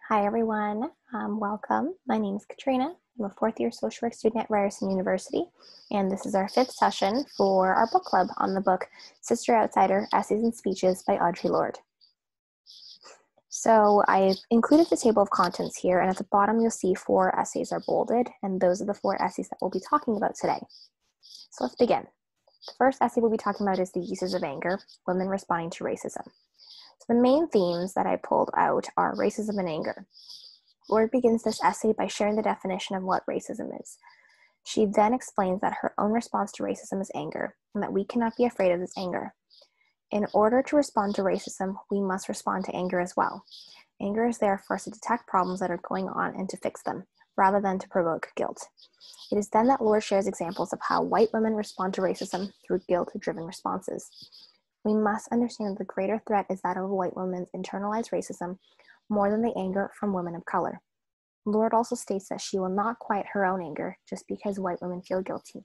Hi everyone, welcome. My name is Katrina. I'm a fourth year social work student at Ryerson University, and this is our fifth session for our book club on the book Sister Outsider, Essays and Speeches by Audre Lorde. So I've included the table of contents here, and at the bottom you'll see 4 essays are bolded, and those are the 4 essays that we'll be talking about today. So let's begin. The first essay we'll be talking about is The Uses of Anger, Women Responding to Racism. So the main themes that I pulled out are racism and anger. Lorde begins this essay by sharing the definition of what racism is. She then explains that her own response to racism is anger, and that we cannot be afraid of this anger. In order to respond to racism, we must respond to anger as well. Anger is there for us to detect problems that are going on and to fix them, rather than to provoke guilt. It is then that Lorde shares examples of how white women respond to racism through guilt-driven responses. We must understand that the greater threat is that of white women's internalized racism more than the anger from women of color. Lorde also states that she will not quiet her own anger just because white women feel guilty.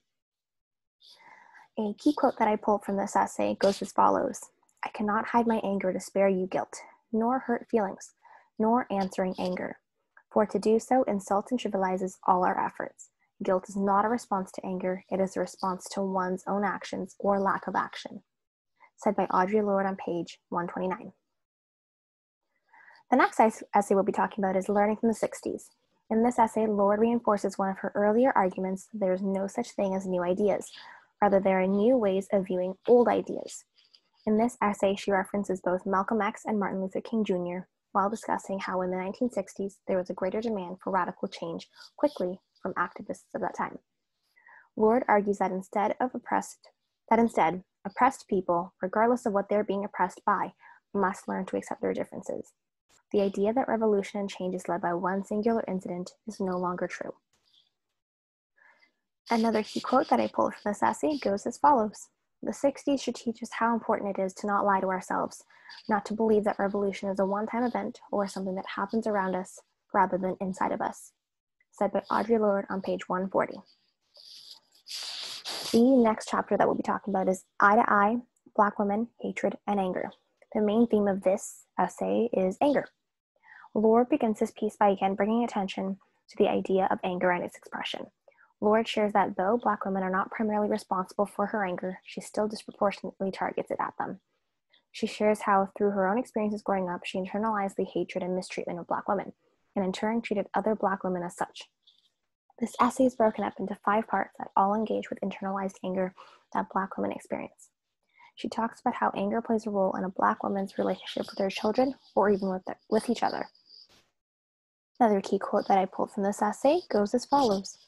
A key quote that I pulled from this essay goes as follows: "I cannot hide my anger to spare you guilt, nor hurt feelings, nor answering anger. For to do so insults and trivializes all our efforts. Guilt is not a response to anger, it is a response to one's own actions or lack of action." Said by Audre Lorde on page 129. The next essay we'll be talking about is Learning from the 60s. In this essay, Lorde reinforces one of her earlier arguments that there is no such thing as new ideas. Rather, there are new ways of viewing old ideas. In this essay, she references both Malcolm X and Martin Luther King Jr. while discussing how in the 1960s, there was a greater demand for radical change quickly from activists of that time. Lorde argues that instead, oppressed people, regardless of what they're being oppressed by, must learn to accept their differences. The idea that revolution and change is led by one singular incident is no longer true. Another key quote that I pulled from this essay goes as follows: "The 60s should teach us how important it is to not lie to ourselves, not to believe that revolution is a one-time event or something that happens around us rather than inside of us." Said by Audre Lorde on page 140. The next chapter that we'll be talking about is Eye to Eye, Black Women, Hatred, and Anger. The main theme of this essay is anger. Lorde begins this piece by again bringing attention to the idea of anger and its expression. Lorde shares that though Black women are not primarily responsible for her anger, she still disproportionately targets it at them. She shares how through her own experiences growing up, she internalized the hatred and mistreatment of Black women, and in turn treated other Black women as such. This essay is broken up into 5 parts that all engage with internalized anger that Black women experience. She talks about how anger plays a role in a Black woman's relationship with their children or even with each other. Another key quote that I pulled from this essay goes as follows: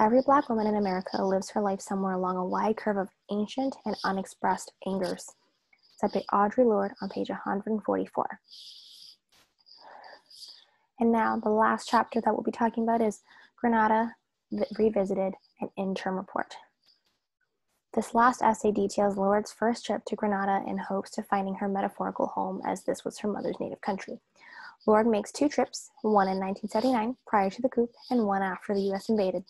"Every Black woman in America lives her life somewhere along a wide curve of ancient and unexpressed angers." Said by Audre Lorde on page 144. And now the last chapter that we'll be talking about is Grenada Revisited, an interim report. This last essay details Lorde's first trip to Grenada in hopes to finding her metaphorical home, as this was her mother's native country. Lorde makes 2 trips, one in 1979 prior to the coup and one after the US invaded.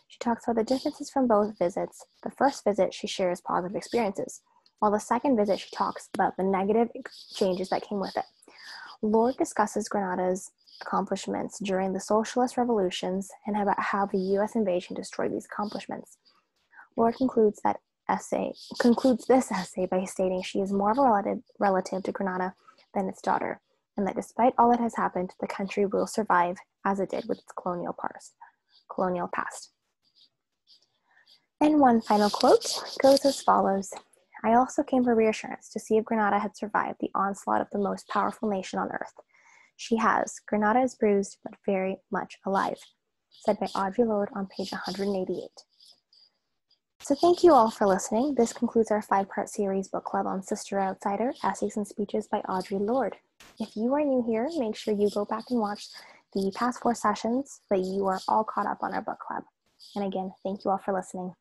She talks about the differences from both visits. The first visit, she shares positive experiences, while the second visit, she talks about the negative changes that came with it. Lorde discusses Grenada's accomplishments during the socialist revolutions and about how the US invasion destroyed these accomplishments. Lorde concludes this essay by stating she is more of a relative to Grenada than its daughter, and that despite all that has happened, the country will survive as it did with its colonial past. And one final quote goes as follows: "I also came for reassurance to see if Grenada had survived the onslaught of the most powerful nation on earth. She has. Grenada is bruised, but very much alive." Said by Audre Lorde on page 188. So thank you all for listening. This concludes our 5-part series book club on Sister Outsider, Essays and Speeches by Audre Lorde. If you are new here, make sure you go back and watch the past 4 sessions so that you are all caught up on our book club. And again, thank you all for listening.